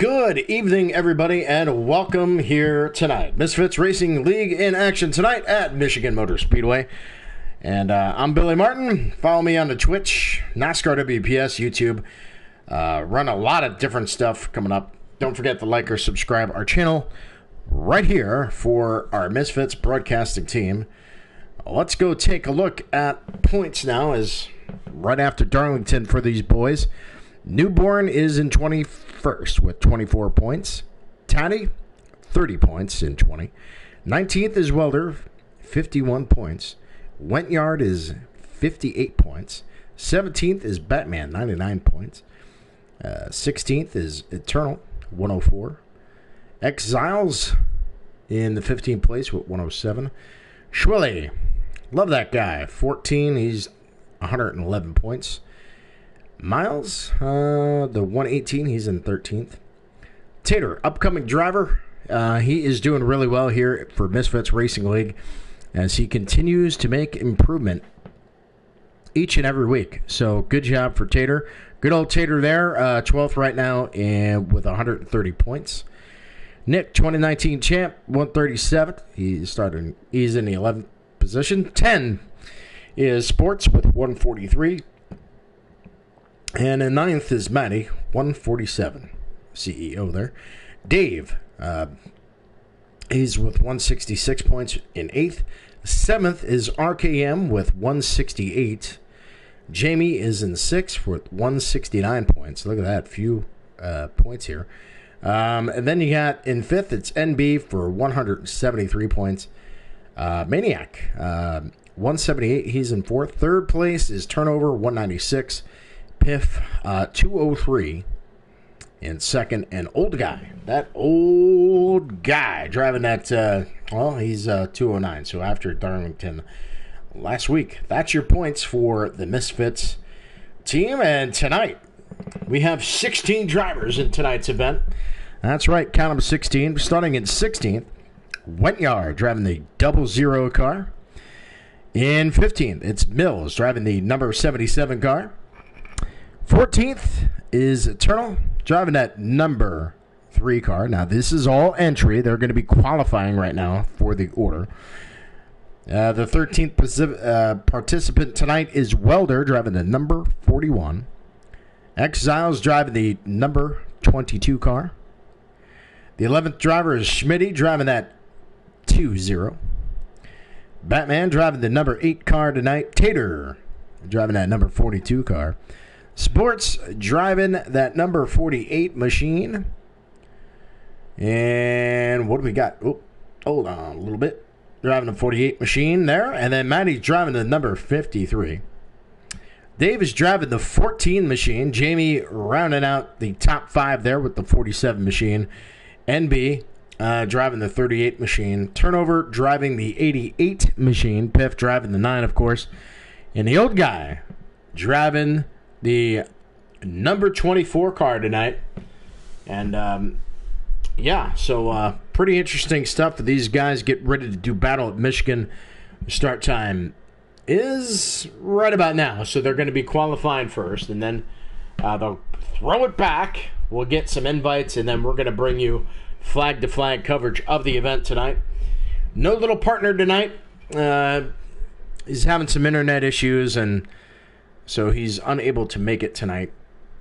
Good evening, everybody, and welcome here tonight. Misfits Racing League in action tonight at Michigan Motor Speedway. And I'm Billy Martin. Follow me on the Twitch, NASCAR WPS, YouTube. Run a lot of different stuff coming up. Don't forget to like or subscribe our channel right here for our Misfits broadcasting team. Let's go take a look at points now, as right after Darlington for these boys. Newborn is in 21st with 24 points. Taddy, 30 points in 20. 19th is Welder, 51 points. Wentyard is 58 points. 17th is Batman, 99 points. 16th is Eternal, 104. Exiles in the 15th place with 107. Schwilly, love that guy, 14. He's 111 points. Miles, the 118, he's in 13th. Tater, upcoming driver. He is doing really well here for Misfits Racing League as he continues to make improvement each and every week. So good job for Tater. Good old Tater there, 12th right now and with 130 points. Nick, 2019 champ, 137th. He's in the 11th position. 10 is Sports with 143. And in 9th is Matty, 147, CEO there. Dave, he's with 166 points in 8th. 7th is RKM with 168. Jamie is in 6th with 169 points. Look at that, few points here. And then you got in 5th, it's NB for 173 points. Maniac, 178, he's in 4th. 3rd place is Turnover, 196. Piff, 203 in 2nd, and Old Guy. That old guy driving that, he's 209, so after Darlington last week. That's your points for the Misfits team, and tonight we have 16 drivers in tonight's event. That's right, count them 16. Starting in 16th, Wentyard driving the 00 car. In 15th, it's Mills driving the number 77 car. 14th is Eternal, driving that number 3 car. Now, this is all entry. They're going to be qualifying right now for the order. The 13th participant tonight is Welder, driving the number 41. Exiles driving the number 22 car. The 11th driver is Schmitty, driving that 20. Batman driving the number 8 car tonight. Tater driving that number 42 car. Sports driving that number 48 machine. And what do we got? Oh, hold on a little bit. Driving the 48 machine there. And then Matty's driving the number 53. Dave is driving the 14 machine. Jamie rounding out the top 5 there with the 47 machine. NB driving the 38 machine. Turnover driving the 88 machine. Piff driving the 9, of course. And the Old Guy driving the number 24 car tonight. And, so pretty interesting stuff. These guys get ready to do battle at Michigan. Start time is right about now. So they're going to be qualifying first. And then they'll throw it back. We'll get some invites. And then we're going to bring you flag-to-flag coverage of the event tonight. No little partner tonight. He's having some internet issues, and so he's unable to make it tonight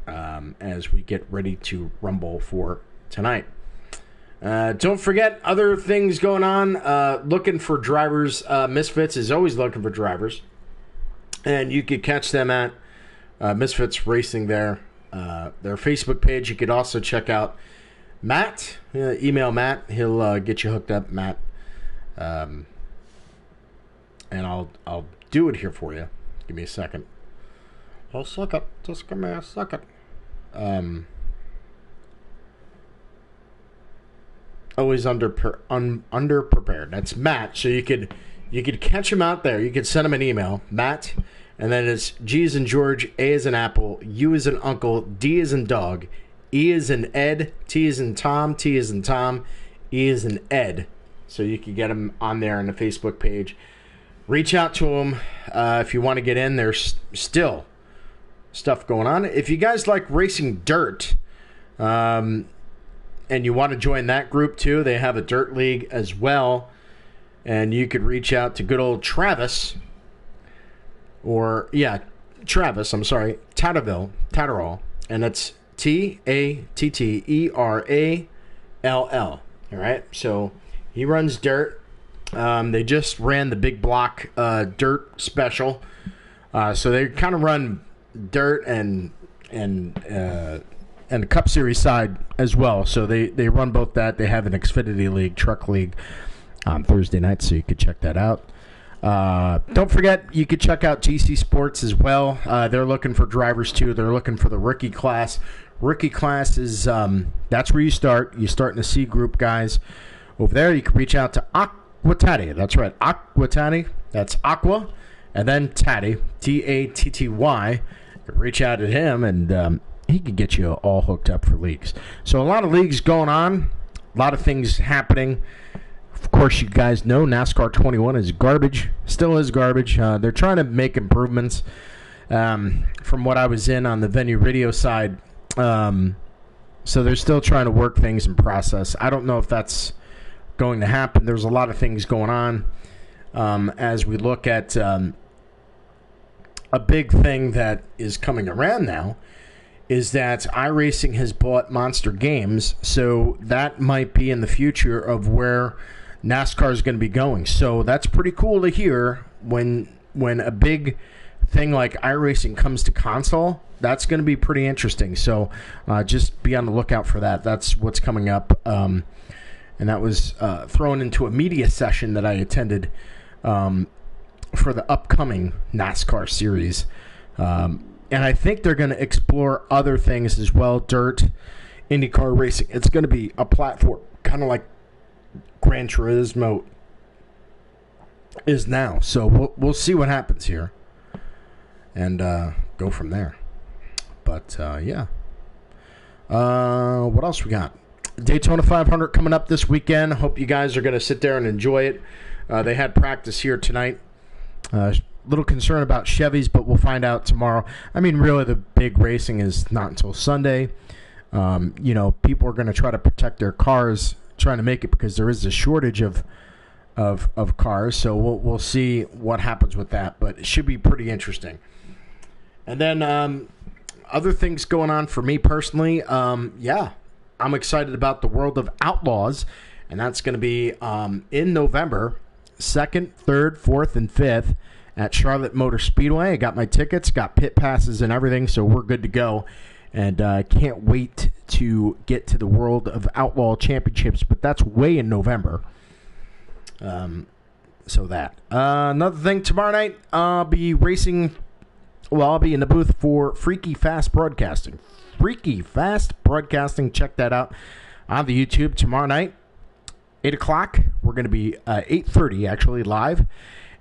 as we get ready to rumble for tonight. Don't forget other things going on. Looking for drivers. Misfits is always looking for drivers. And you could catch them at Misfits Racing there. Their Facebook page. You could also check out Matt. Email Matt. He'll get you hooked up, Matt. And I'll do it here for you. Give me a second. Just give me a second. Always underprepared. That's Matt. So you could catch him out there. You could send him an email, Matt, and then it's G as in George, A as in Apple, U as in Uncle, D as in Dog, E as in Ed, T as in Tom, T as in Tom, E as in Ed. So you can get him on there on the Facebook page. Reach out to him if you want to get in. There's still stuff going on. If you guys like racing dirt, and you want to join that group too, they have a dirt league as well. And you could reach out to good old Travis. Travis, I'm sorry, Tatterall. And it's Tatterall. All right, so he runs dirt. They just ran the big block dirt special. So they kind of run dirt and the Cup Series side as well. So they run both that. They have an Xfinity League, Truck League on Thursday night, so you could check that out. Don't forget, you could check out GC Sports as well. They're looking for drivers too. They're looking for the rookie class. Rookie class is that's where you start. You start in the C group, guys. Over there, you can reach out to Aquatati. That's right, Aquatati. That's Aqua, and then Tatty, Tatty. You can reach out to him, and he can get you all hooked up for leagues. So a lot of leagues going on, a lot of things happening. Of course, you guys know NASCAR 21 is garbage. Still is garbage. They're trying to make improvements. From what I was in on the venue radio side, so they're still trying to work things in process. I don't know if that's going to happen. There's a lot of things going on as we look at a big thing that is coming around now is that iRacing has bought Monster Games, so that might be in the future of where NASCAR is going to be going. So that's pretty cool to hear when a big thing like iRacing comes to console. That's going to be pretty interesting. So just be on the lookout for that. That's what's coming up. And that was thrown into a media session that I attended for the upcoming NASCAR series. And I think they're going to explore other things as well. Dirt, IndyCar racing. It's going to be a platform kind of like Gran Turismo is now. So we'll see what happens here and go from there. But, yeah. What else we got? Daytona 500 coming up this weekend. Hope you guys are going to sit there and enjoy it. They had practice here tonight. Little concern about Chevys, but we'll find out tomorrow. I mean, really, the big racing is not until Sunday. People are going to try to protect their cars, trying to make it because there is a shortage of cars. So we'll see what happens with that, but it should be pretty interesting. And then other things going on for me personally. I'm excited about the World of Outlaws, and that's going to be in November, 2nd, 3rd, 4th, and 5th at Charlotte Motor Speedway. I got my tickets, got pit passes and everything, so we're good to go. And I can't wait to get to the World of Outlaw Championships, but that's way in November. So that. Another thing, tomorrow night, I'll be racing. Well, I'll be in the booth for Freaky Fast Broadcasting. Freaky Fast Broadcasting. Check that out on the YouTube tomorrow night, 8 o'clock. We're going to be 8:30 actually live,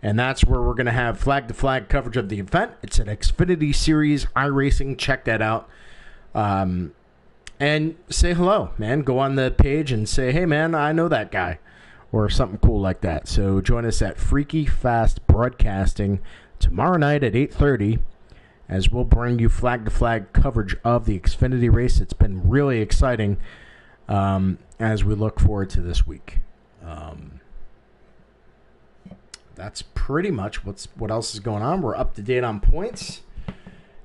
and that's where we're going to have flag-to-flag coverage of the event. It's an Xfinity Series iRacing. Check that out. And say hello, man. Go on the page and say, hey, man, I know that guy, or something cool like that. So join us at Freaky Fast Broadcasting tomorrow night at 8:30. As we'll bring you flag-to-flag coverage of the Xfinity race. It's been really exciting as we look forward to this week. That's pretty much what else is going on. We're up to date on points.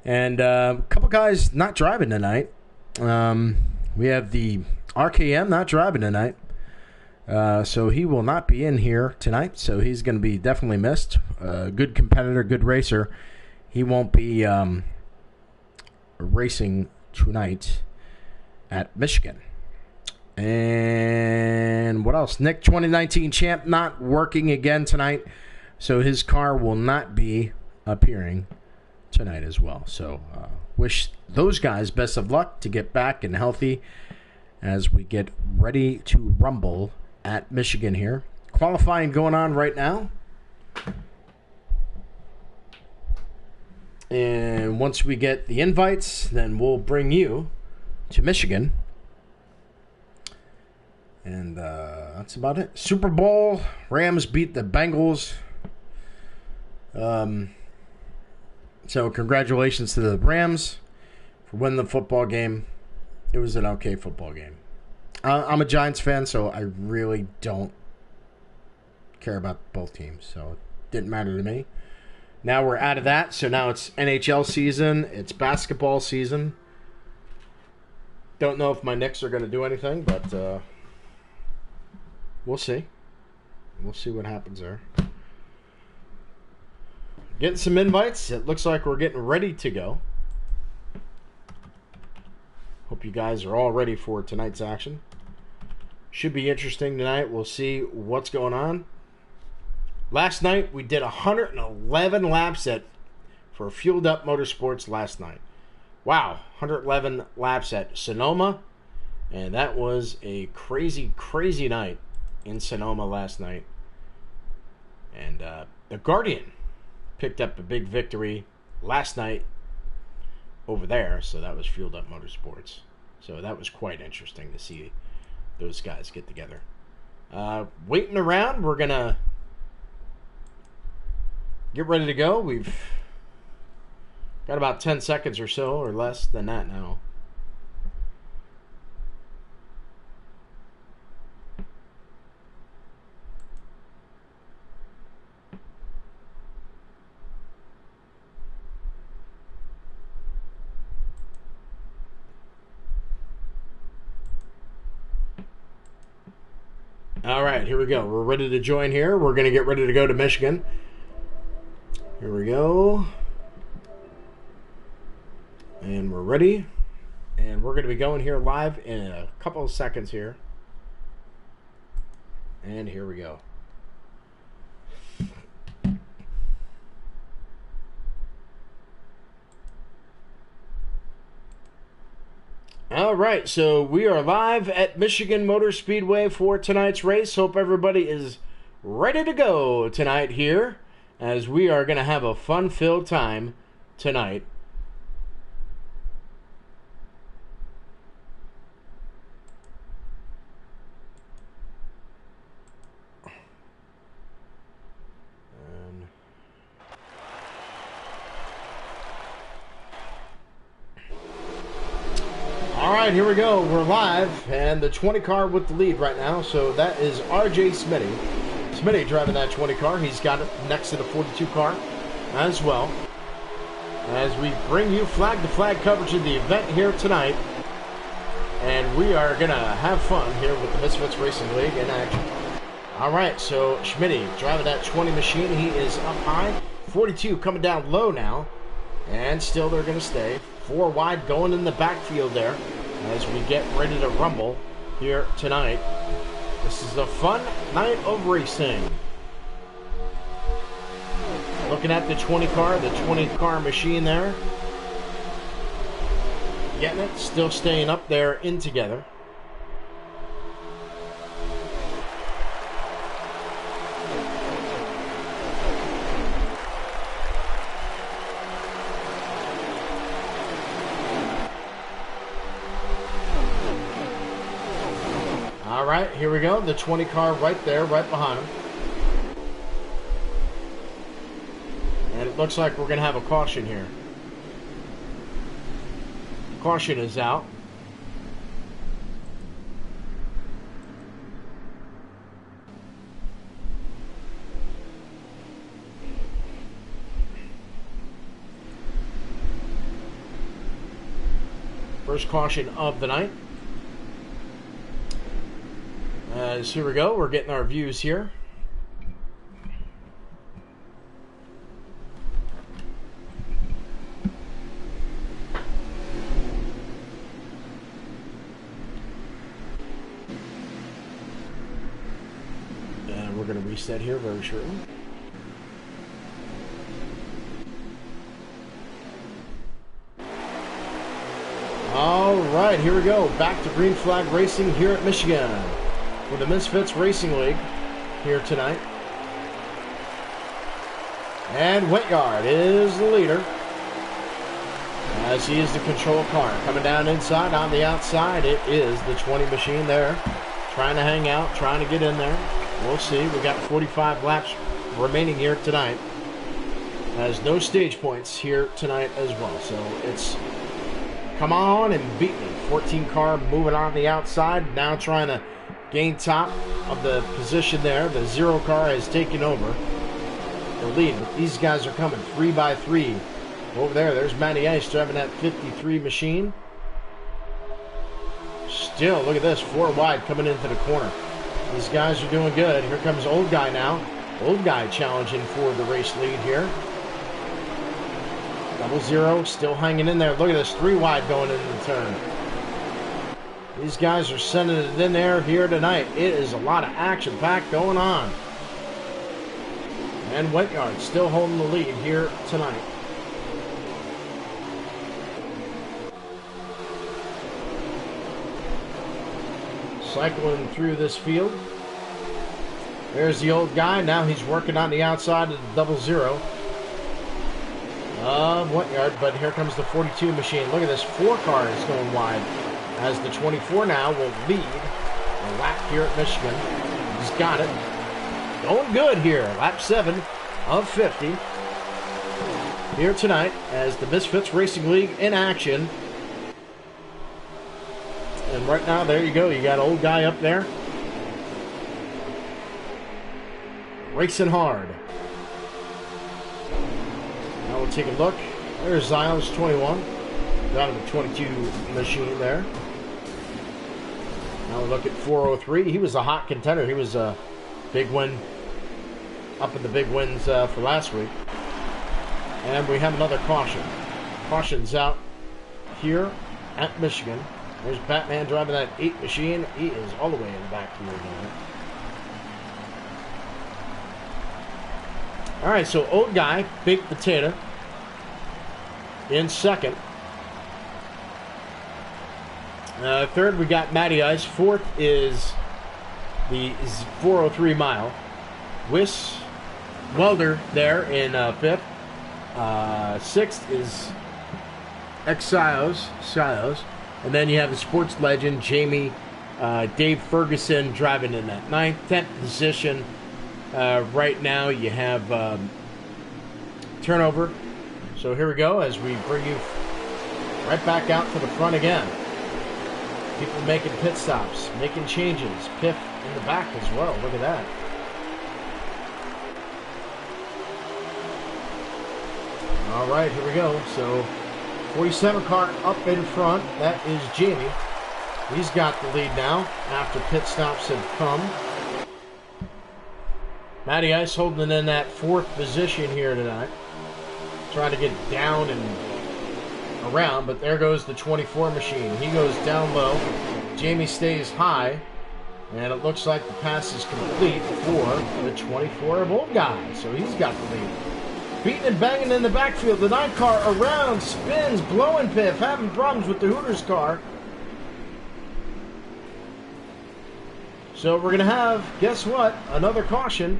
And a couple guys not driving tonight. We have the RKM not driving tonight. So he will not be in here tonight. So he's going to be definitely missed. Good competitor, good racer. He won't be racing tonight at Michigan. And what else? Nick, 2019 champ, not working again tonight. So his car will not be appearing tonight as well. So wish those guys best of luck to get back and healthy as we get ready to rumble at Michigan here. Qualifying going on right now. And once we get the invites, then we'll bring you to Michigan. And that's about it. Super Bowl, Rams beat the Bengals. So congratulations to the Rams for winning the football game. It was an okay football game. I'm a Giants fan, so I really don't care about both teams. So it didn't matter to me. Now we're out of that, so now it's NHL season. It's basketball season. Don't know if my Knicks are going to do anything, but we'll see. We'll see what happens there. Getting some invites. It looks like we're getting ready to go. Hope you guys are all ready for tonight's action. Should be interesting tonight. We'll see what's going on. Last night, we did 111 laps for Fueled Up Motorsports last night. Wow, 111 laps at Sonoma. And that was a crazy, crazy night in Sonoma last night. And the Guardian picked up a big victory last night over there. So that was Fueled Up Motorsports. So that was quite interesting to see those guys get together. Waiting around, we're going to get ready to go. We've got about 10 seconds or so, or less than that now. All right, here we go. We're ready to join here. We're going to get ready to go to Michigan. Here we go. And we're ready. And we're going to be going here live in a couple of seconds here. And here we go. All right, so we are live at Michigan Motor Speedway for tonight's race. Hope everybody is ready to go tonight here, as we are going to have a fun-filled time tonight. All right, here we go. We're live, and the 20 car with the lead right now. So that is RJ Smitty. Smitty driving that 20 car. He's got it next to the 42 car as well. As we bring you flag-to-flag coverage of the event here tonight. And we are going to have fun here with the Misfits Racing League in action. All right, so Smitty driving that 20 machine. He is up high. 42 coming down low now. And still they're going to stay. 4 wide going in the backfield there as we get ready to rumble here tonight. This is a fun night of racing. Looking at the 20 car machine there. Getting it, still staying up there in together. All right, here we go. The 20 car right there, right behind him. And it looks like we're going to have a caution here. Caution is out. First caution of the night. Here we go. We're getting our views here. And we're going to reset here very shortly. All right, here we go. Back to green flag racing here at Michigan for the Misfits Racing League here tonight. And Whityard is the leader, as he is the control car. Coming down inside, on the outside, it is the 20 machine there. Trying to hang out, trying to get in there. We'll see. We got 45 laps remaining here tonight. Has no stage points here tonight as well. So it's come on and beat me. 14 car moving on the outside, now trying to gain top of the position there. The 0 car has taken over the lead, but these guys are coming 3 by 3. Over there, there's Matty Ice driving that 53 machine. Still, look at this, 4 wide coming into the corner. These guys are doing good. Here comes Old Guy now. Old Guy challenging for the race lead here. 00 still hanging in there. Look at this, 3 wide going into the turn. These guys are sending it in there here tonight. It is a lot of action pack going on. And Whiteyard still holding the lead here tonight. Cycling through this field. There's the Old Guy. Now he's working on the outside of the 00 of Whiteyard, but here comes the 42 machine. Look at this, 4 cars going wide, as the 24 now will lead a lap here at Michigan. He's got it. Going good here. Lap 7 of 50 here tonight as the Misfits Racing League in action. And right now, there you go. You got Old Guy up there, racing hard. Now we'll take a look. There's Zions 21. Got him a 22 machine there. Now we look at 403. He was a hot contender. He was a big win, up in the big wins for last week. And we have another caution. Caution's out here at Michigan. There's Batman driving that 8 machine. He is all the way in the back here again. All right, so Old Guy, Baked Potato, in second. Third, we got Matty Ice. Fourth is the 403 mile. Welder there in fifth. Sixth is Silos. And then you have the sports legend, Jamie, Dave Ferguson driving in that 9th, 10th position. Right now you have turnover. So here we go as we bring you right back out to the front again. People making pit stops, making changes. Piff in the back as well. Look at that. All right, here we go. So 47 car up in front. That is Jamie. He's got the lead now after pit stops have come. Matty Ice holding in that 4th position here tonight. Trying to get down and around, but there goes the 24 machine. He goes down low. Jamie stays high. And it looks like the pass is complete for the 24 of Old Guy. So he's got the lead. Beating and banging in the backfield. The 9 car around, spins, blowing Piff, having problems with the Hooters car. So we're going to have, guess what, another caution.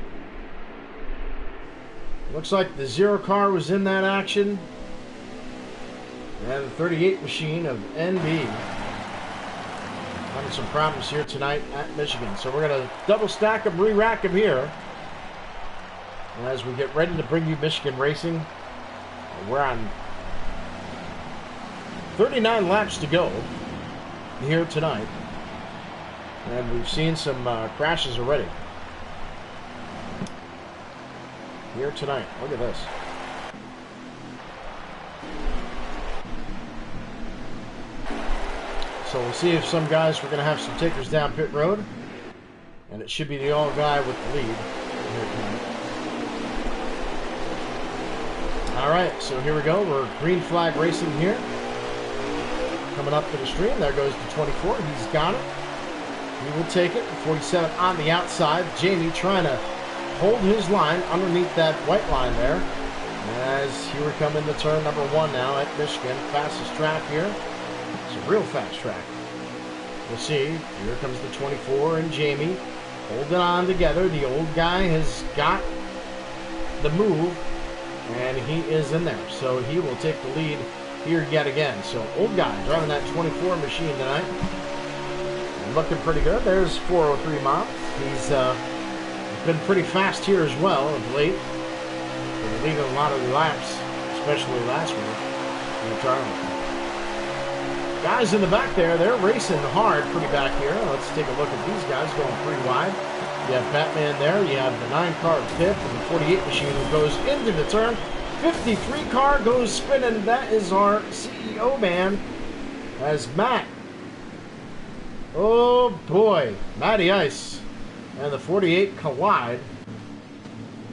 Looks like the 0 car was in that action. And the 38 machine of NB. Having some problems here tonight at Michigan. So we're going to double stack them, re-rack them here. As we get ready to bring you Michigan Racing. We're on 39 laps to go here tonight. And we've seen some crashes already here tonight. Look at this. So we'll see if some guys, we're going to have some takers down pit road. And it should be the All Guy with the lead here tonight. All right, so here we go. We're green flag racing here. Coming up to the stream. There goes the 24. He's got it. He will take it. 47 on the outside. Jamie trying to hold his line underneath that white line there. As here we come into turn number 1 now at Michigan. Fastest track here. It's a real fast track. We'll see. Here comes the 24 and Jamie holding on together. The Old Guy has got the move. And he is in there. So he will take the lead here yet again. So Old Guy driving that 24 machine tonight. And looking pretty good. There's 403 miles. He's been pretty fast here as well of late. Been leading a lot of the laps, especially last week in the tournament. Guys in the back there, they're racing hard pretty back here. Let's take a look at these guys going pretty wide. You have Batman there. You have the 9-car Pip and the 48 machine who goes into the turn. 53 car goes spinning. That is our CEO man as Matt. Oh boy, Matty Ice and the 48 collide.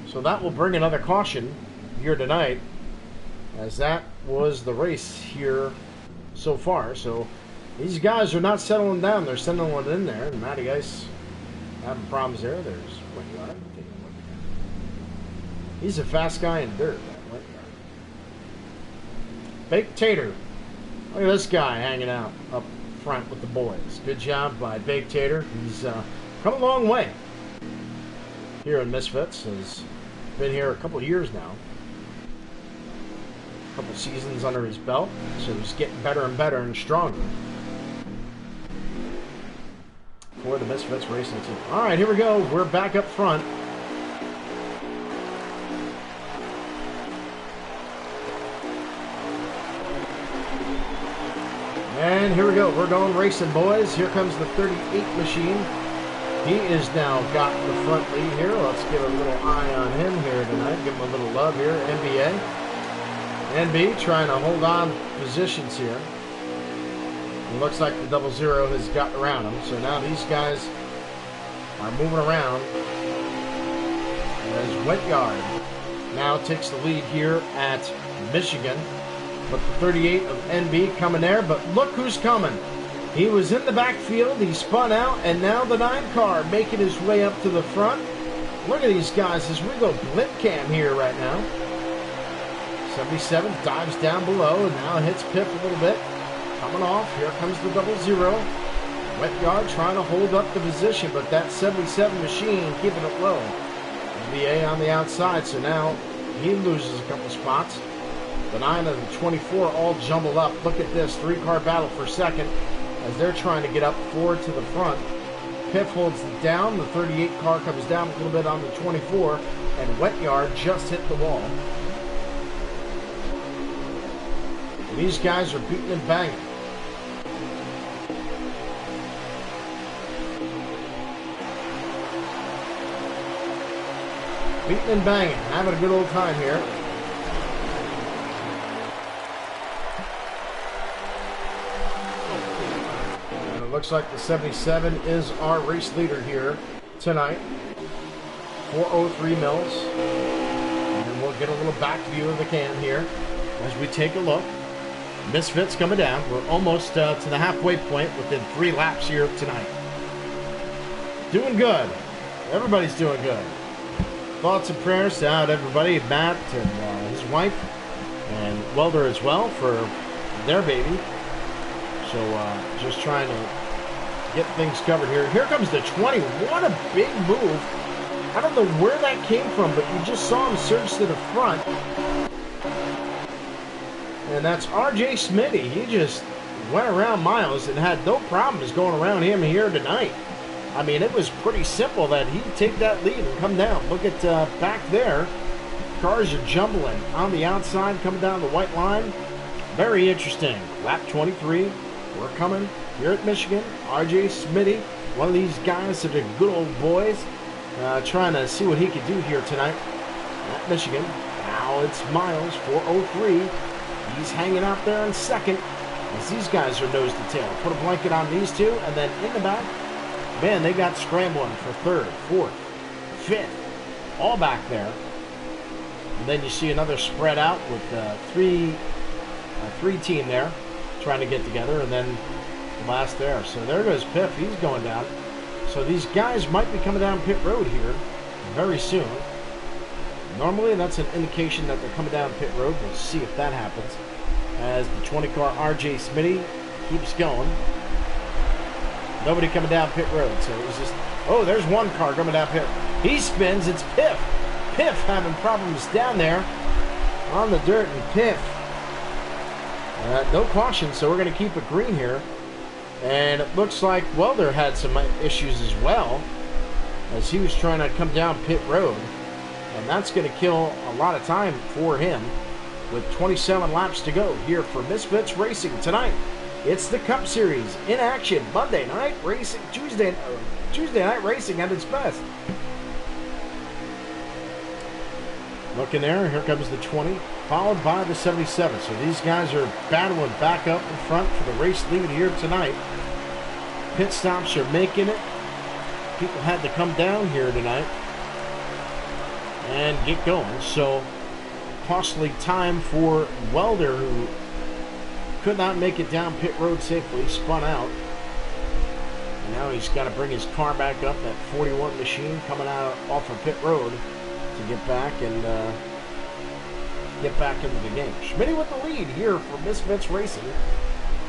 So that will bring another caution here tonight, as that was the race here so far. So these guys are not settling down, they're settling in there. And Matty Ice having problems there. There's Whityard. He's a fast guy in dirt, that Whityard. Baked Tater. Look at this guy hanging out up front with the boys. Good job by Baked Tater. He's come a long way here in Misfits. Has been here a couple of years now. A couple seasons under his belt. So he's getting better and better and stronger for the Misfits racing team. All right, here we go. We're back up front. And here we go. We're going racing, boys. Here comes the 38 machine. He is now got the front lead here. Let's give a little eye on him here tonight. Give him a little love here. NBA. NB trying to hold on positions here. It looks like the 00 has got around him. So now these guys are moving around. As Whityard now takes the lead here at Michigan. But the 38 of NB coming there. But look who's coming. He was in the backfield. He spun out. And now the 9-car making his way up to the front. Look at these guys as we go blimp cam here right now. 77 dives down below and now hits Pip a little bit. Coming off. Here comes the 00. Whityard trying to hold up the position, but that 77 machine keeping it low. NBA on the outside, so now he loses a couple spots. The 9 and the 24 all jumbled up. Look at this 3-car battle for second as they're trying to get up forward to the front. Pip holds it down. The 38 car comes down a little bit on the 24, and Whityard just hit the wall. These guys are beating and banging. Beating and banging. Having a good old time here. And it looks like the 77 is our race leader here tonight. 403 mils. And we'll get a little back view of the can here as we take a look. Misfits coming down. We're almost to the halfway point within 3 laps here tonight. Doing good. Everybody's doing good. Thoughts and prayers out everybody, Matt and his wife, and Welder as well for their baby. So just trying to get things covered here. Here comes the 20. What a big move. I don't know where that came from, but you just saw him surge to the front. And that's R.J. Smitty. He just went around Miles and had no problems going around him here tonight. I mean, it was pretty simple that he'd take that lead and come down. Look at back there. Cars are jumbling on the outside, coming down the white line. Very interesting. Lap 23. We're coming here at Michigan. R.J. Smitty, one of these guys that are good old boys, trying to see what he could do here tonight at Michigan. Now it's Miles, 403. He's hanging out there in second as these guys are nose to tail. Put a blanket on these two, and then in the back, man, they got scrambling for third, fourth, fifth, all back there. And then you see another spread out with three team there trying to get together, and then the last there. So there goes Pip. He's going down. So these guys might be coming down pit road here very soon. Normally, that's an indication that they're coming down pit road. We'll see if that happens. As the 20-car R.J. Smitty keeps going. Nobody coming down pit road. So it was just, oh, there's one car coming down pit. He spins. It's Piff. Piff having problems down there on the dirt. And Piff, no caution, so we're going to keep it green here. And it looks like Welder had some issues as well, as he was trying to come down pit road. And that's going to kill a lot of time for him with 27 laps to go here for Misfits Racing tonight It's the Cup Series in action. Monday night racing, Tuesday night racing at its best. Looking there, here comes the 20, followed by the 77. So these guys are battling back up in front for the race lead here tonight. Pit stops are making it. People had to come down here tonight and get going. So costly time for Welder, who could not make it down pit road safely, spun out. And now he's got to bring his car back up, that 41 machine coming out off of pit road to get back and get back into the game. Schmitty with the lead here for Misfits Racing.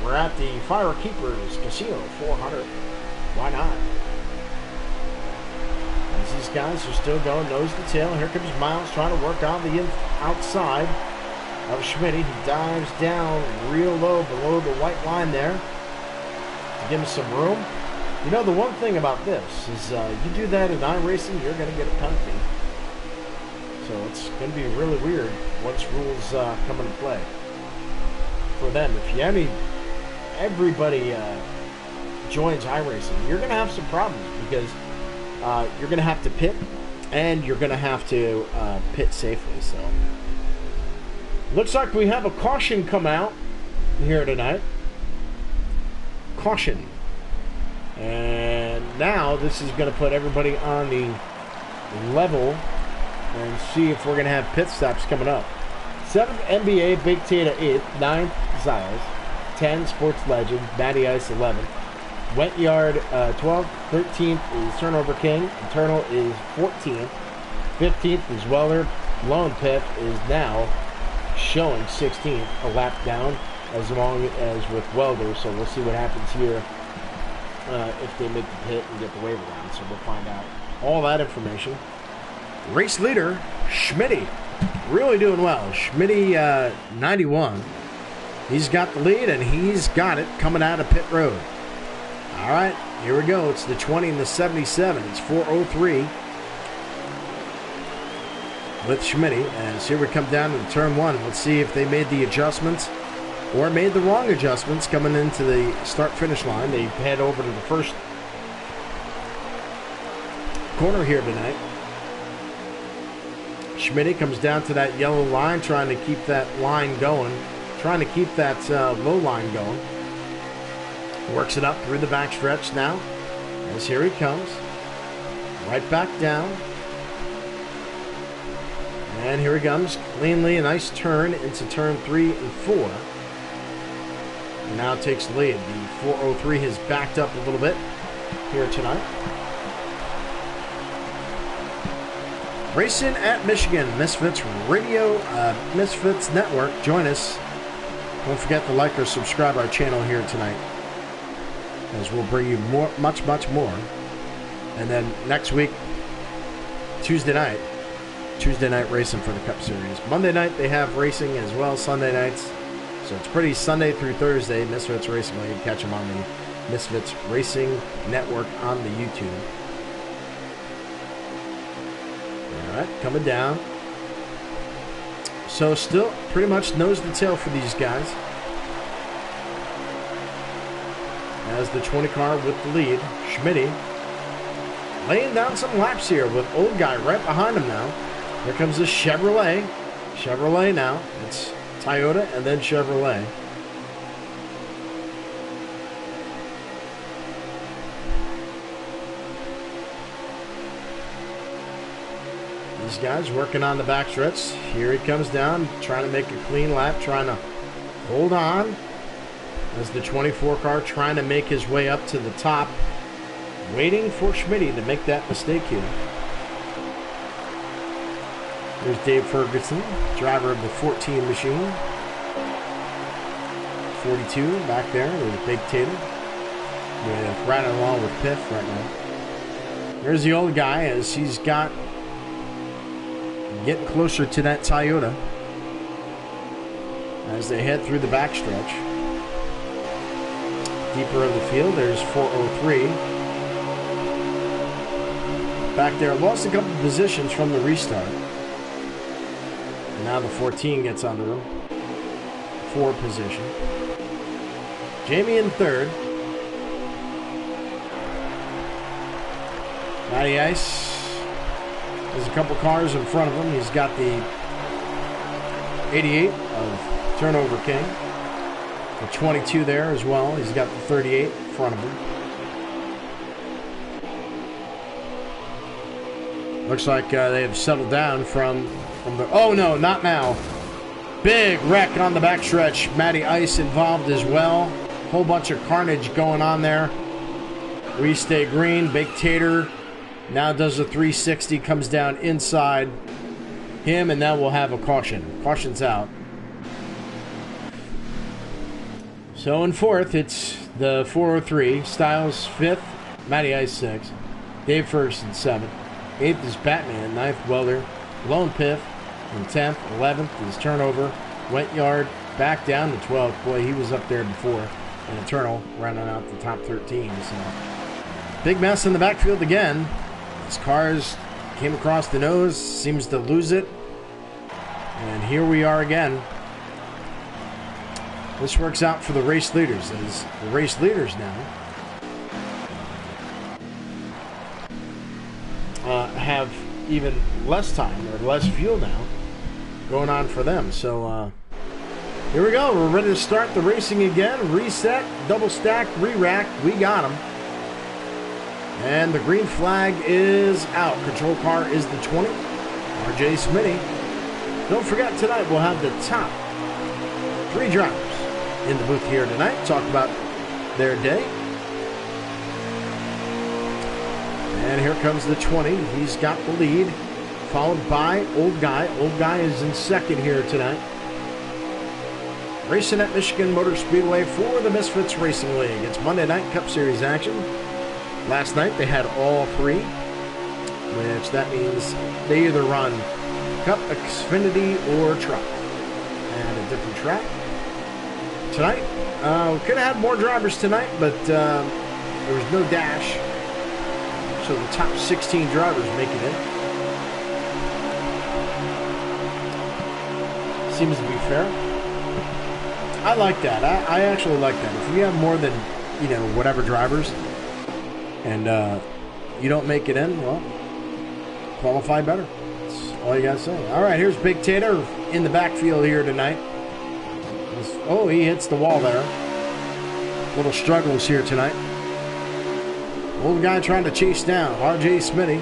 We're at the Firekeepers Casino, 400. Why not? As these guys are still going nose to tail. Here comes Miles trying to work on the outside of Schmitty. He dives down real low below the white line there to give him some room. You know, the one thing about this is you do that in iRacing, you're going to get a penalty. So it's going to be really weird once rules come into play for them. If everybody joins iRacing, you're going to have some problems because you're going to have to pit and you're going to have to pit safely. So looks like we have a caution come out here tonight. Caution. And now this is going to put everybody on the level and see if we're going to have pit stops coming up. 7th, NBA, Big Tata 8th, 9th, Ziles, 10, Sports Legend, Matty Ice 11th, Wet Yard 12th, 13th is Turnover King, Eternal is 14th, 15th is Weller, Lone Pip is now showing 16th, a lap down as long as with Welder, so we'll see what happens here if they make the pit and get the waiver line, so we'll find out all that information. Race leader, Schmitty, really doing well. Schmitty, 91. He's got the lead, and he's got it coming out of pit road. All right, here we go. It's the 20 and the 77. It's 4:03 with Schmitty. As here we come down to turn one. Let's see if they made the adjustments or made the wrong adjustments coming into the start-finish line. They head over to the first corner here tonight. Schmitty comes down to that yellow line, trying to keep that line going, trying to keep that low line going. Works it up through the backstretch now, as here he comes. Right back down. And here he comes, cleanly, a nice turn into turn 3 and 4. And now takes the lead. The 4:03 has backed up a little bit here tonight. Racing at Michigan, Misfits Radio, Misfits Network. Join us. Don't forget to like or subscribe our channel here tonight, as we'll bring you more, much more. And then next week, Tuesday night racing for the Cup Series. Monday night they have racing as well, Sunday nights. So it's pretty Sunday through Thursday, Misfits Racing. You can catch them on the Misfits Racing Network on the YouTube. All right, coming down. So still pretty much nose to tail for these guys. As the 20 car with the lead, Schmitty laying down some laps here with old guy right behind him now. Here comes the Chevrolet. Chevrolet now. It's Toyota and then Chevrolet. These guys working on the backstretch. Here he comes down, trying to make a clean lap, trying to hold on. As the 24 car trying to make his way up to the top, waiting for Schmitty to make that mistake here. There's Dave Ferguson, driver of the 14 machine. 42 back there with Big Tater. With riding along with Piff right now. There's the old guy as he's got getting closer to that Toyota as they head through the backstretch. Deeper of the field, there's 4:03. Back there, lost a couple of positions from the restart. And now the 14 gets under him. 4 position. Jamie in third. Matty Ice. There's a couple cars in front of him. He's got the 88 of Turnover King. The 22 there as well. He's got the 38 in front of him. Looks like they have settled down from the... Oh, no, not now. Big wreck on the backstretch. Matty Ice involved as well. Whole bunch of carnage going on there. We stay green. Big Tater now does a 360. Comes down inside him, and now we'll have a caution. Caution's out. So in fourth, it's the 403. Styles fifth. Matty Ice sixth. Dave Ferguson seventh. 8th is Batman, 9th Welder, Lone Piff in 10th, 11th is Turnover, went yard, back down to 12th. Boy, he was up there before. And Eternal rounding out the top 13. So big mess in the backfield again. His cars came across the nose, seems to lose it. And here we are again. This works out for the race leaders. As the race leaders now have even less time or less fuel now going on for them. So here we go. We're ready to start the racing again. Reset, double stack, re-rack. We got them. And the green flag is out. Control car is the 20. RJ Smitty. Don't forget, tonight we'll have the top 3 drivers in the booth here tonight. Talk about their day. And here comes the 20. He's got the lead, followed by Old Guy. Old Guy is in second here tonight. Racing at Michigan Motor Speedway for the Misfits Racing League. It's Monday Night Cup Series action. Last night they had all 3, which that means they either run Cup, Xfinity, or Truck. And a different track. Tonight, we could have had more drivers tonight, but there was no dash. So the top 16 drivers make it in. Seems to be fair. I like that. I actually like that. If you have more than, whatever drivers, and you don't make it in, well, qualify better. That's all you got to say. All right, here's Big Tater in the backfield here tonight. Oh, he hits the wall there. Little struggles here tonight. Old Guy trying to chase down RJ Smitty.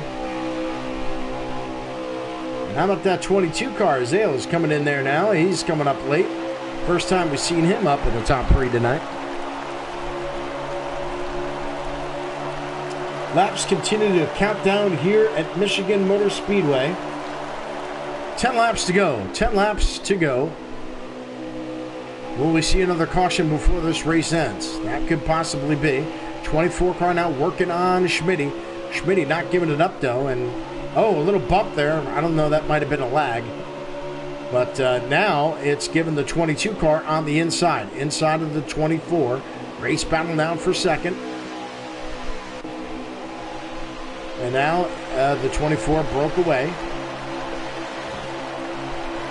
And how about that 22 car? Zale is coming in there now. He's coming up late. First time we've seen him up in the top 3 tonight. Laps continue to count down here at Michigan Motor Speedway. 10 laps to go. 10 laps to go. Will we see another caution before this race ends? That could possibly be. 24 car now working on Schmitty. Schmitty not giving it up though, and a little bump there. I don't know, that might have been a lag. But now it's given the 22 car on the inside of the 24. Race battle now for second. And now the 24 broke away.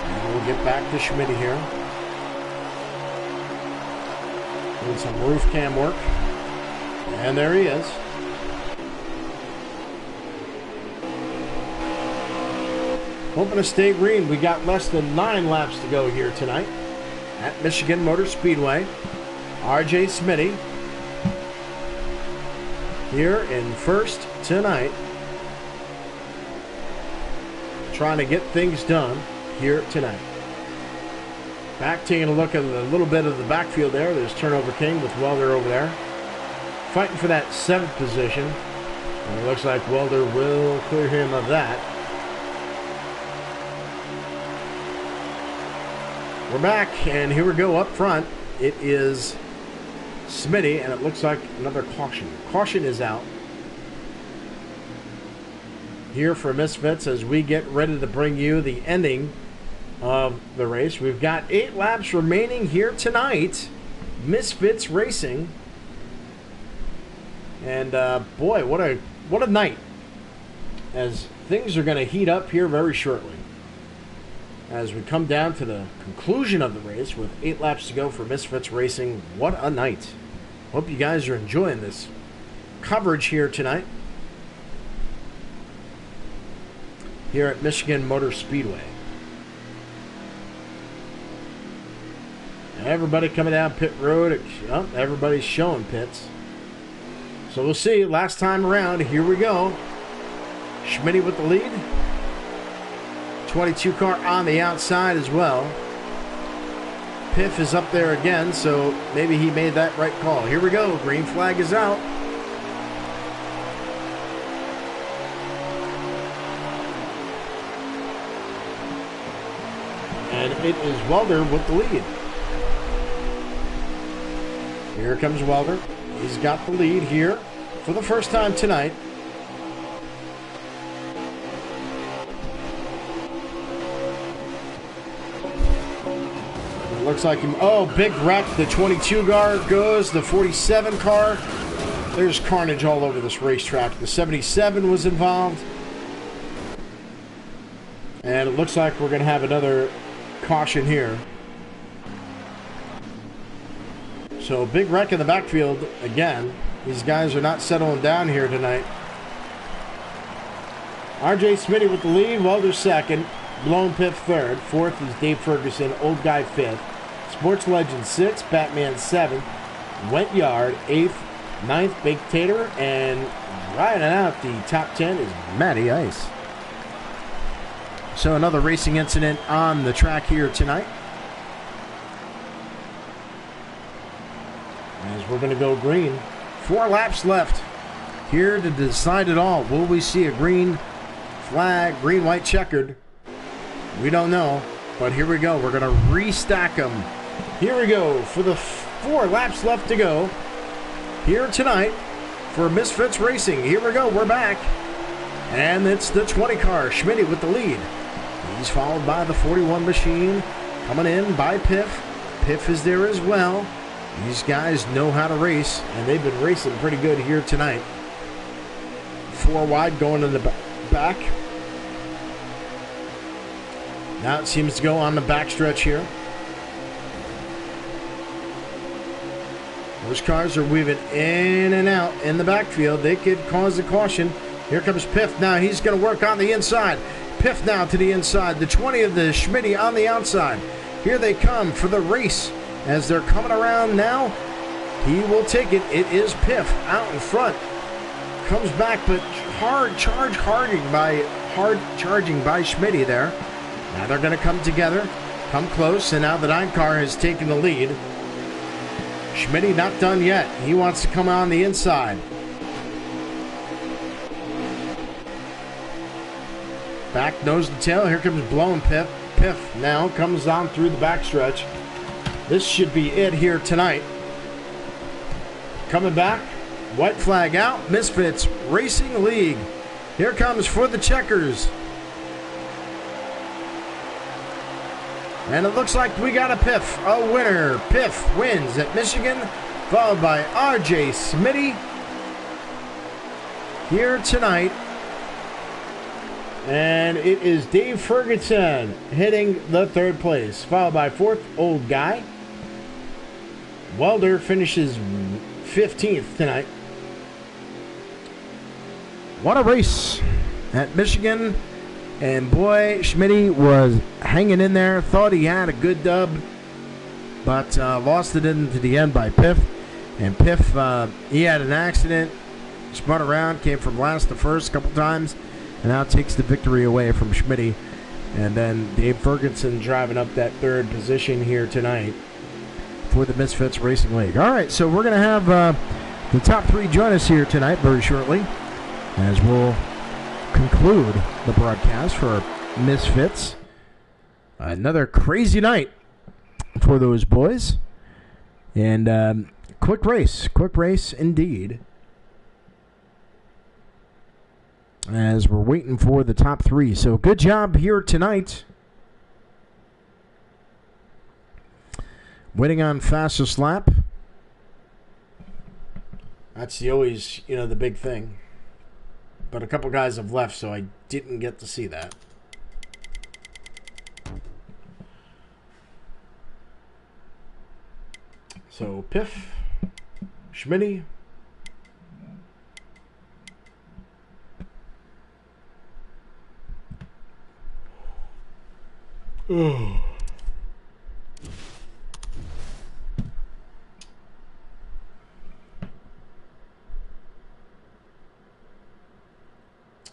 And we'll get back to Schmitty here. Doing some roof cam work. And there he is. Hoping to stay green. We got less than 9 laps to go here tonight at Michigan Motor Speedway. RJ Smitty here in first tonight. Trying to get things done here tonight. Back taking a look at a little bit of the backfield there. There's Turnover King with Welder over there. Fighting for that 7th position. And it looks like Welder will clear him of that. We're back, and here we go up front. It is Smitty, and it looks like another caution. Caution is out here for Misfits as we get ready to bring you the ending of the race. We've got 8 laps remaining here tonight. Misfits Racing. And boy, what a night, as things are going to heat up here very shortly. As we come down to the conclusion of the race with 8 laps to go for Misfits Racing, what a night. Hope you guys are enjoying this coverage here tonight here at Michigan Motor Speedway. Everybody coming down pit road. Oh, everybody's showing pits. So we'll see. Last time around, here we go. Schmitty with the lead. 22 car on the outside as well. Piff is up there again, so maybe he made that right call. Here we go. Green flag is out. And it is Welder with the lead. Here comes Welder. He's got the lead here for the first time tonight. It looks like him. Oh, big wreck. The 22 car goes. The 47 car. There's carnage all over this racetrack. The 77 was involved. And it looks like we're going to have another caution here. So, big wreck in the backfield again. These guys are not settling down here tonight. RJ Smitty with the lead. Welder second. Blown Piff third. Fourth is Dave Ferguson. Old Guy fifth. Sports Legend sixth. Batman seventh. Went Yard eighth. Ninth, Baked Tater. And riding out the top 10 is Matty Ice. So, another racing incident on the track here tonight. As we're going to go green. 4 laps left here to decide it all. Will we see a green flag, green, white, checkered? We don't know, but here we go. We're going to restack them. Here we go for the 4 laps left to go here tonight for Misfits Racing. Here we go. We're back. And it's the 20 car. Schmitty with the lead. He's followed by the 41 machine. Coming in by Piff. Piff is there as well. These guys know how to race, and they've been racing pretty good here tonight. 4 wide going in the back. Now it seems to go on the backstretch here. Those cars are weaving in and out in the backfield. They could cause a caution. Here comes Piff now. He's going to work on the inside. Piff now to the inside. The 20 of the Schmitty on the outside. Here they come for the race. As they're coming around now, he will take it. It is Piff out in front. Comes back, but hard charging by Schmitty there. Now they're going to come together, come close, and now the 9 car has taken the lead. Schmitty not done yet. He wants to come on the inside. Back nose to tail. Here comes Blown Piff. Piff now comes on through the backstretch. This should be it here tonight. Coming back. White flag out. Misfits Racing League. Here comes for the checkers. And it looks like we got a Piff, a winner. Piff wins at Michigan, followed by RJ Smitty here tonight. And it is Dave Ferguson hitting the 3rd place, followed by 4th, Old Guy. Welder finishes 15th tonight. What a race at Michigan. And boy, Schmitty was hanging in there. Thought he had a good dub, but lost it into the end by Piff. And Piff, he had an accident, spun around, came from last to first a couple times, and now takes the victory away from Schmitty. And then Dave Ferguson driving up that 3rd position here tonight for the Misfits Racing League. All right, so we're going to have the top 3 join us here tonight very shortly, as we'll conclude the broadcast for Misfits. Another crazy night for those boys. And quick race indeed. As we're waiting for the top 3. So good job here tonight. Waiting on fastest lap. That's the big thing. But a couple guys have left, so I didn't get to see that. So Piff Schmitty. Oh.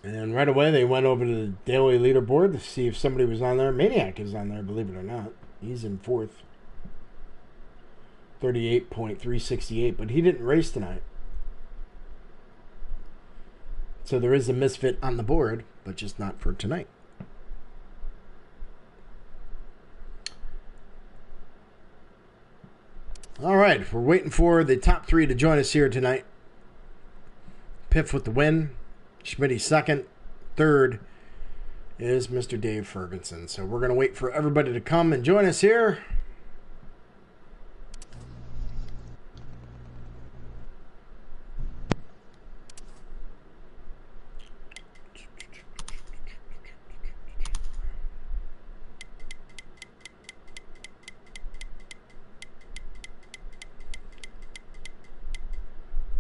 And right away, they went over to the daily leaderboard to see if somebody was on there. Maniac is on there, believe it or not. He's in fourth. 38.368, but he didn't race tonight. So there is a Misfit on the board, but just not for tonight. All right, we're waiting for the top three to join us here tonight. Piff with the win. Schmitty second. Third is Mr. Dave Ferguson. So we're going to wait for everybody to come and join us here.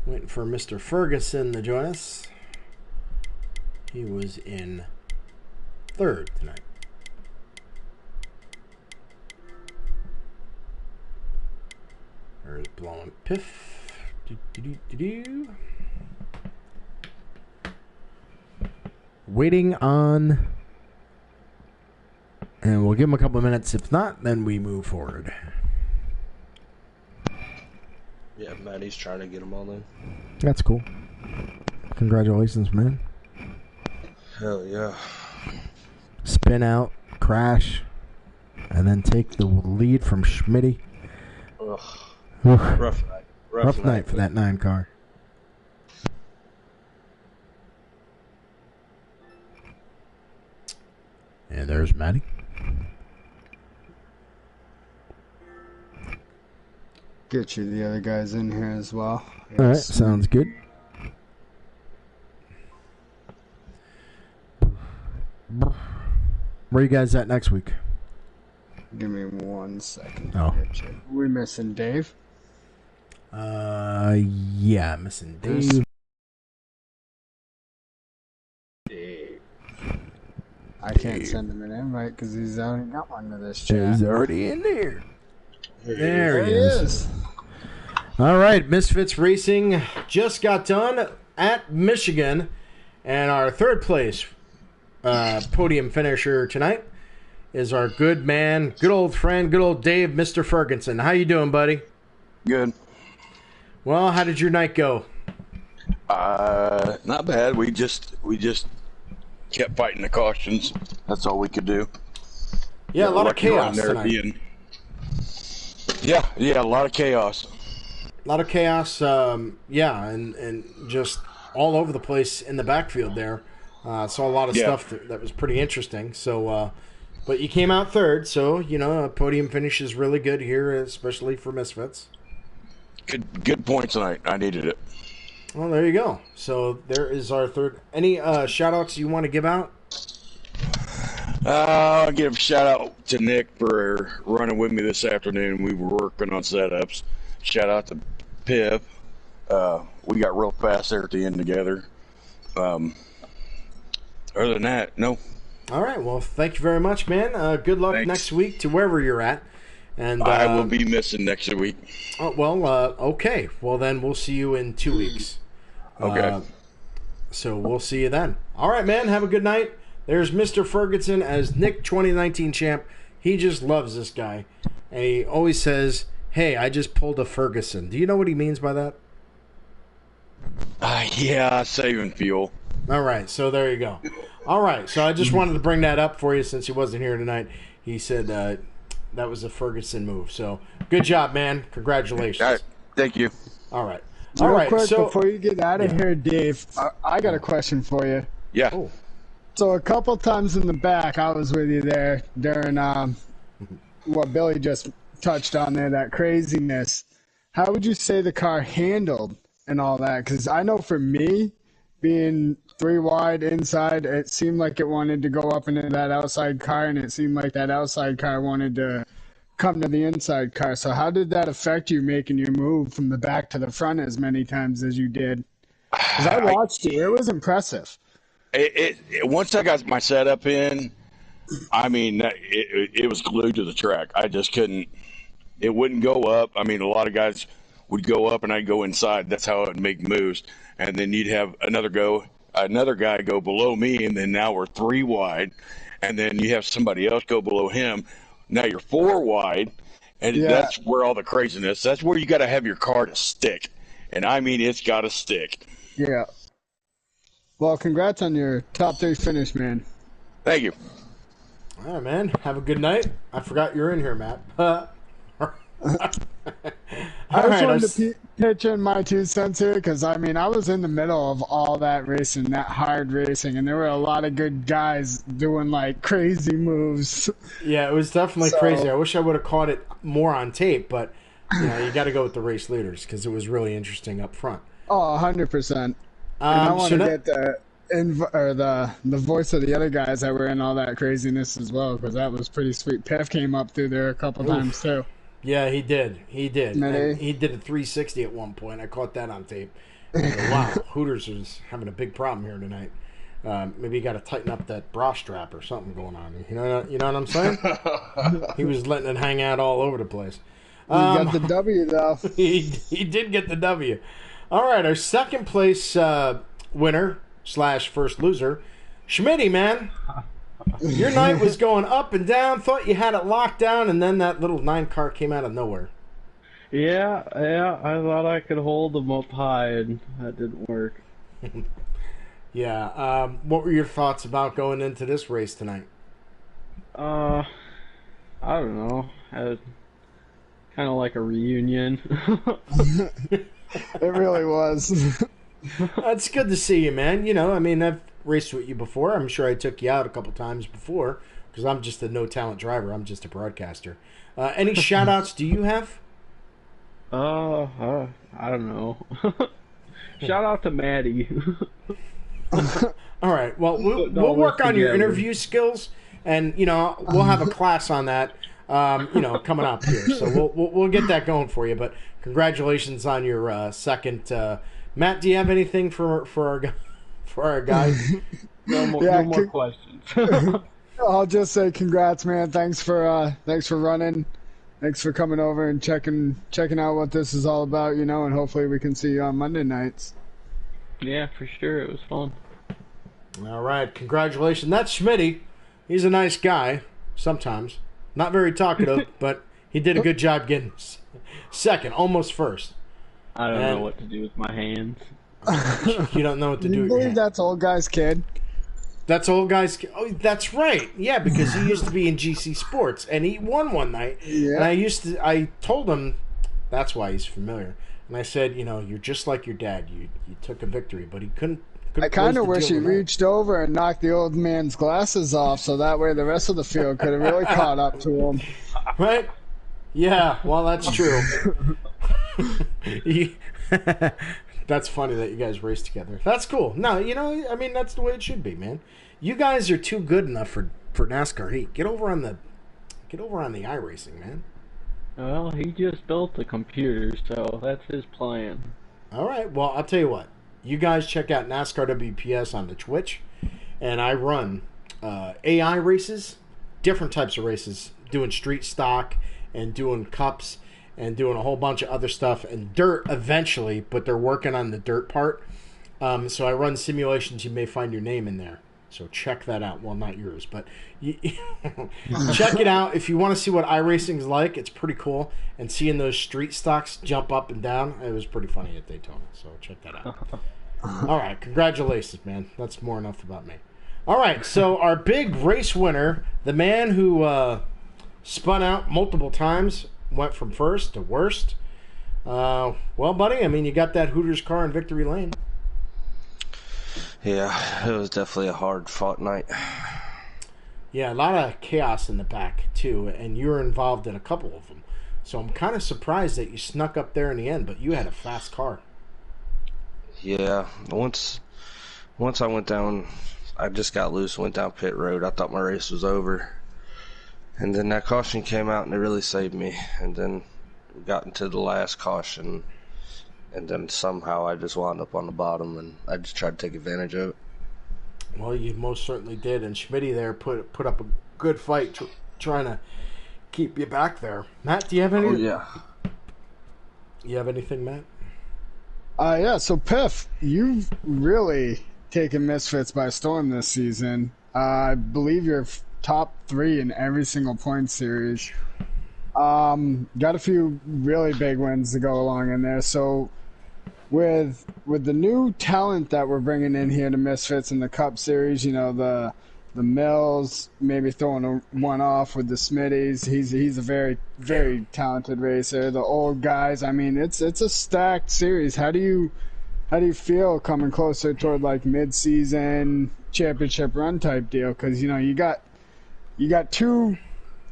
Waiting for Mr. Ferguson to join us. He was in third tonight. There's blowing Piff. Waiting on, and we'll give him a couple of minutes. If not, then we move forward. Yeah, Maddie's trying to get them all in. That's cool. Congratulations, man. Hell yeah. Spin out, crash, and then take the lead from Schmitty. Ugh. Rough night. Rough night for that 9 car. And there's Maddie. Get you the other guys in here as well. All right, sounds good. Where you guys at next week? Give me 1 second. Oh. We missing Dave? Yeah, missing Dave. Dave. I can't send him an invite because he's already got one to this chat. He's already in there. There he is. is. All right, Misfits Racing just got done at Michigan, and our third place podium finisher tonight is our good man, good old friend, good old Dave, Mr. Ferguson. How you doing, buddy? Good. Well, how did your night go? Not bad. We just kept fighting the cautions. That's all we could do. Yeah, a lot of chaos tonight. Yeah, a lot of chaos. A lot of chaos, yeah, and just all over the place in the backfield there. Saw a lot of stuff that was pretty interesting. So, but you came out third, so, you know, a podium finish is really good here, especially for Misfits. Good point tonight. I needed it. Well, there you go. So there is our third. Any shout-outs you want to give out? I'll give a shout-out to Nick for running with me this afternoon. We were working on setups. Shout-out to Piv. We got real fast there at the end together. Other than that, no. All right. Well, thank you very much, man. Good luck next week to wherever you're at. And I will be missing next week. Oh, well, okay. Well, then we'll see you in 2 weeks. Okay. So we'll see you then. All right, man. Have a good night. There's Mr. Ferguson as Nick 2019 champ. He just loves this guy. And he always says, hey, I just pulled a Ferguson. Do you know what he means by that? Yeah, saving fuel. All right. So there you go. All right. So I just wanted to bring that up for you since he wasn't here tonight. He said that was a Ferguson move. So good job, man. Congratulations. All right. Thank you. All right. Real quick, so before you get out of here, Dave, I got a question for you. Yeah. Oh. So a couple times in the back, I was with you there during what Billy just touched on there, that craziness. How would you say the car handled and all that? Because I know for me, being 3 wide inside, it seemed like it wanted to go up into that outside car, and it seemed like that outside car wanted to come to the inside car. So how did that affect you making your move from the back to the front as many times as you did? Because I watched you. It was impressive. Once I got my setup in, I mean, it was glued to the track. I just couldn't. It wouldn't go up. I mean, a lot of guys would go up and I'd go inside. That's how it would make moves. And then you'd have another guy go below me, and then now we're 3 wide. And then you have somebody else go below him. Now you're 4 wide. And that's where all the craziness, that's where you got to have your car to stick. And I mean, it's got to stick. Yeah. Well, congrats on your top 3 finish, man. Thank you. All right, man. Have a good night. I forgot you're in here, Matt. I just wanted to pitch in my 2 cents here because, I mean, I was in the middle of all that racing, that hard racing, and there were a lot of good guys doing, like, crazy moves. Yeah, it was definitely crazy. I wish I would have caught it more on tape, but, you know, you got to go with the race leaders because it was really interesting up front. Oh, 100%. And I want to get the voice of the other guys that were in all that craziness as well because that was pretty sweet. Piff came up through there a couple times, too. Yeah, he did. He did. And he did a 360 at one point. I caught that on tape. Wow, Hooters is having a big problem here tonight. Maybe you got to tighten up that bra strap or something going on. You know what I'm saying? He was letting it hang out all over the place. He got the W, though. He did get the W. All right, our second place winner / first loser, Schmitty, man. Your night was going up and down, thought you had it locked down, and then that little 9 car came out of nowhere. Yeah, I thought I could hold them up high, and that didn't work. Yeah, what were your thoughts about going into this race tonight? I don't know. Kind of like a reunion. It really was. It's good to see you, man. You know, I mean, I've raced with you before. I'm sure I took you out a couple times before because I'm just a no-talent driver. I'm just a broadcaster. Any shout-outs do you have? I don't know. Shout out to Maddie. All right. Well, we'll work on your interview skills, and you know we'll have a class on that. You know, coming up here, so we'll get that going for you. But congratulations on your second. Matt, do you have anything for our guys? No more questions. I'll just say congrats, man. Thanks for running. Thanks for coming over and checking out what this is all about, you know, and hopefully we can see you on Monday nights. Yeah, for sure. It was fun. All right. Congratulations. That's Schmitty. He's a nice guy sometimes. Not very talkative, but he did a good job getting second, almost first. I don't know what to do with my hands. You don't know what to do. You believe that's old guy's kid? That's old guy's. Oh, that's right. Yeah, because he used to be in GC Sports, and he won one night. Yeah. And I told him that's why he's familiar. And I said, you know, you're just like your dad. You took a victory, but he couldn't I kind of wish he reached over and knocked the old man's glasses off, so that way the rest of the field could have really caught up to him. Right? Yeah. Well, that's true. That's funny that you guys race together. That's cool. No, you know, I mean, that's the way it should be, man. You guys are too good enough for NASCAR heat. Get over on the iRacing, man. Well, he just built the computer, so that's his plan. All right. Well, I'll tell you what. You guys check out NASCAR WPS on the Twitch, and I run AI races, different types of races, doing street stock and doing cups and doing a whole bunch of other stuff and dirt eventually, but they're working on the dirt part. So I run simulations. You may find your name in there. So check that out. Well, not yours, but check it out. If you want to see what iRacing is like, it's pretty cool. And seeing those street stocks jump up and down, it was pretty funny at Daytona. So check that out. All right. Congratulations, man. That's more enough about me. All right. So our big race winner, the man who spun out multiple times, went from first to worst. Well, buddy, I mean, you got that Hooters car in victory lane. Yeah, it was definitely a hard-fought night. Yeah, a lot of chaos in the back, too, and you were involved in a couple of them. So I'm kind of surprised that you snuck up there in the end, but you had a fast car. Yeah, once I went down, I just got loose, went down pit road. I thought my race was over. And then that caution came out and it really saved me. And then we got into the last caution, and then somehow I just wound up on the bottom, and I just tried to take advantage of it. Well, you most certainly did, and Schmitty there put up a good fight trying to keep you back there. Matt, do you have any? Oh, yeah. You have anything, Matt? Yeah, so Piff, you've really taken Misfits by storm this season. I believe you're top 3 in every single point series. Got a few really big wins to go along in there. So with the new talent that we're bringing in here to Misfits in the Cup Series, you know, the Mills, maybe throwing one off with the Smitties. He's a very, very talented racer. The old guys, I mean, it's a stacked series. How do you feel coming closer toward like mid-season championship run type deal? Because, you know, you got 2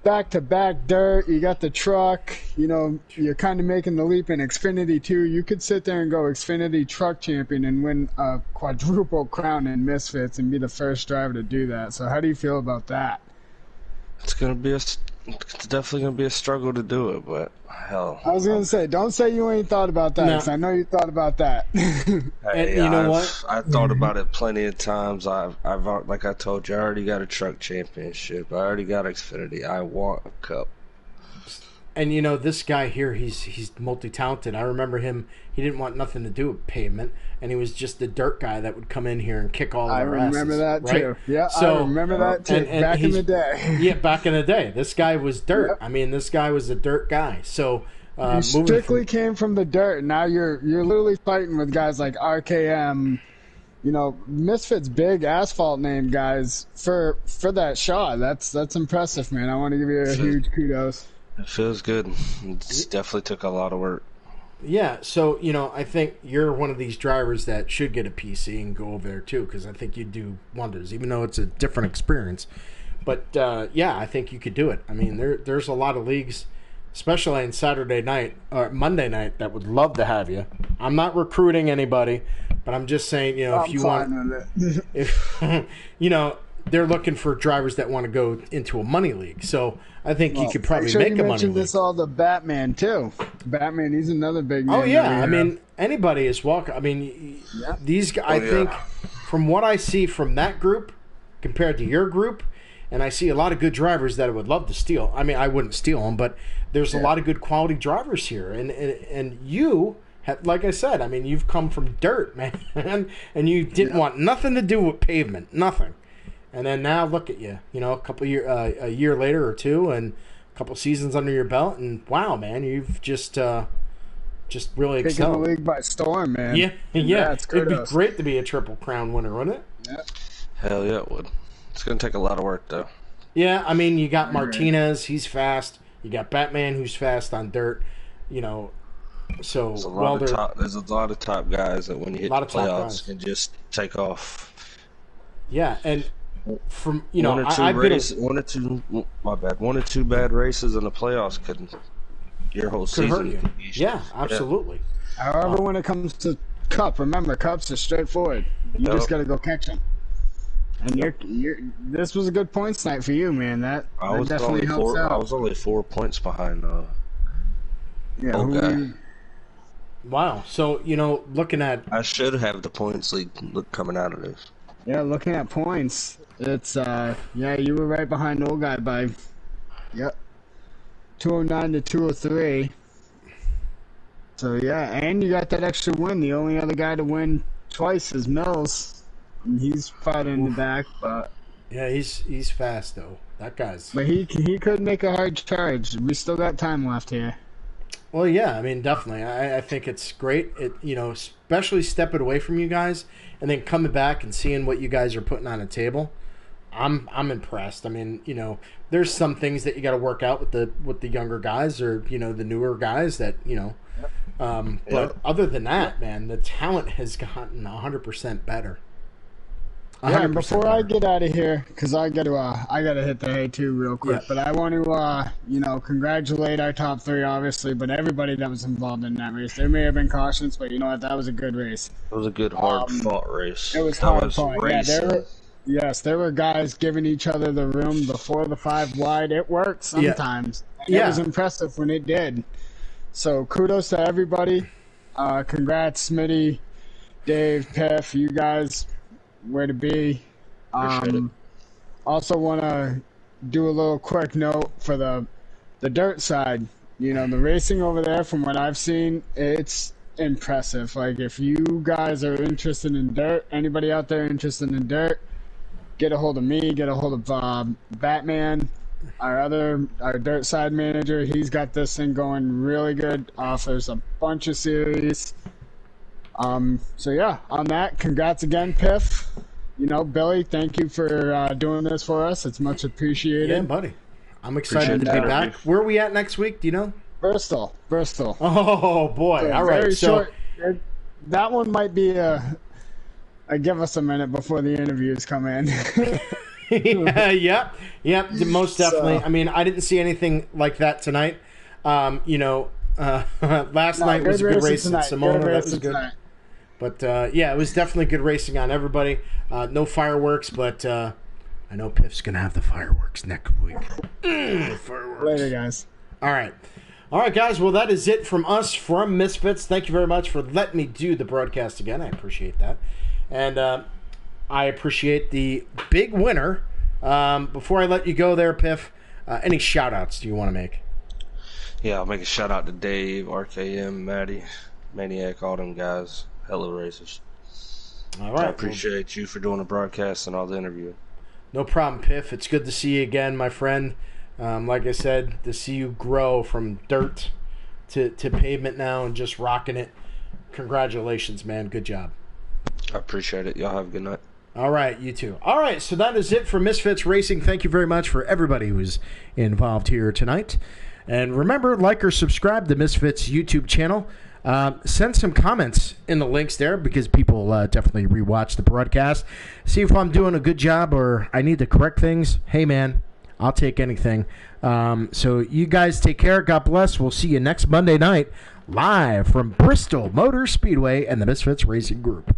back-to-back dirt, you got the truck, you know, you're kind of making the leap in Xfinity too. You could sit there and go Xfinity truck champion and win a quadruple crown in Misfits and be the first driver to do that. So how do you feel about that? It's definitely gonna be a struggle to do it, but hell. I was gonna say, don't say you ain't thought about that, because I know you thought about that. Hey, you know what? I thought about it plenty of times. I've like I told you, I already got a truck championship. I already got Xfinity. I want a cup. And you know, this guy here, he's multi-talented. I remember him. He didn't want nothing to do with pavement, and he was just the dirt guy that would come in here and kick all of our asses. I remember that right? too. Yeah, so, I remember that too. And back in the day. Yeah, back in the day, this guy was dirt. Yep. I mean, this guy was a dirt guy. So you strictly came from the dirt. Now you're literally fighting with guys like RKM. You know, Misfits big asphalt name guys for that shot. That's impressive, man. I want to give you a huge kudos. It feels good. It definitely took a lot of work. Yeah, so, you know, I think you're one of these drivers that should get a PC and go over there too, because I think you do wonders, even though it's a different experience. But, yeah, I think you could do it. I mean, there's a lot of leagues, especially on Saturday night or Monday night, that would love to have you. I'm not recruiting anybody, but I'm just saying, you know, if you want, if you know, they're looking for drivers that want to go into a money league. So I think you could probably make a money league. You mentioned this all the Batman too. Batman, he's another big name. Oh yeah, I mean anybody is welcome. I mean these. I think from what I see from that group compared to your group, and I see a lot of good drivers that I would love to steal. I mean, I wouldn't steal them, but there's a lot of good quality drivers here, and you. Like I said, I mean, you've come from dirt, man, and you didn't want nothing to do with pavement, nothing. And then now look at you, you know, a year later or two, and a couple seasons under your belt, and wow, man, you've just really excelled. Taking the league by storm, man. Yeah. It'd be great to be a Triple Crown winner, wouldn't it? Yeah. Hell yeah, it would. It's gonna take a lot of work though. Yeah, I mean, you got Martinez, he's fast. You got Batman, who's fast on dirt. You know, so there's a lot of top guys that when you hit the playoffs can just take off. Yeah, and from one or two bad races in the playoffs could your whole season hurt you. Yeah, absolutely. However, when it comes to Cup, remember Cups are straightforward. You just got to go catch them. And this was a good points night for you, man. That definitely helps out. I was only 4 points behind. Wow. So looking at, I should have the points lead coming out of this. Yeah, looking at points, it's you were right behind old guy by 209 to 203. So yeah, and you got that extra win. The only other guy to win twice is Mills. And he's fighting in the back, but yeah, he's fast though. That guy's. But he could make a hard charge. We still got time left here. Well, yeah, I mean, definitely. I think it's great. Especially stepping away from you guys and then coming back and seeing what you guys are putting on the table. I'm impressed. I mean, there's some things that you got to work out with the younger guys or the newer guys that But other than that, man, the talent has gotten 100% better. Yeah, and before I get out of here, because I got to hit the hay too real quick. Yeah. But I want to congratulate our top three, obviously, but everybody that was involved in that race. There may have been cautions, but you know what? That was a good race. It was a good hard fought race. It was hard fought. Yeah, Yes, there were guys giving each other the room before the 5 wide. It worked sometimes. Yeah. It was impressive when it did. So kudos to everybody. Congrats, Smitty, Dave, Piff, you guys, where to be. Appreciate it. Also want to do a little quick note for the dirt side. You know, the racing over there, from what I've seen, it's impressive. Like, if you guys are interested in dirt, anybody out there interested in dirt, get a hold of me, get a hold of Batman, our dirt side manager. He's got this thing going really good. Offers a bunch of series. So yeah, on that, congrats again, Piff. You know, Billy, thank you for doing this for us. It's much appreciated. Yeah, buddy. I'm excited Appreciate to be the back. interview. Where are we at next week? Do you know? Bristol. Oh, boy. So All right. very So, short. That one might be a give us a minute before the interviews come in. yeah, most definitely. So- I mean, I didn't see anything like that tonight. Last night was a good race at Simona. That was good. Tonight. But, it was definitely good racing on everybody. No fireworks, but I know Piff's going to have the fireworks next week. Fireworks. Later, guys. All right, guys. Well, that is it from us, from Misfits. Thank you very much for letting me do the broadcast again. I appreciate that. And I appreciate the big winner. Before I let you go there, Piff, any shout-outs do you want to make? Yeah, I'll make a shout out to Dave, RKM, Maddie, Maniac, all them guys. Hell of racers. All right. I appreciate you for doing the broadcast and all the interview. No problem, Piff. It's good to see you again, my friend. Like I said, to see you grow from dirt to pavement now and just rocking it. Congratulations, man. Good job. I appreciate it. Y'all have a good night. All right, you too. All right, so that is it for Misfits Racing. Thank you very much for everybody who's involved here tonight. And remember, like or subscribe to Misfits YouTube channel. Send some comments in the links there because people definitely rewatch the broadcast. See if I'm doing a good job or I need to correct things. Hey, man, I'll take anything. So you guys take care. God bless. We'll see you next Monday night live from Bristol Motor Speedway and the Misfits Racing Group.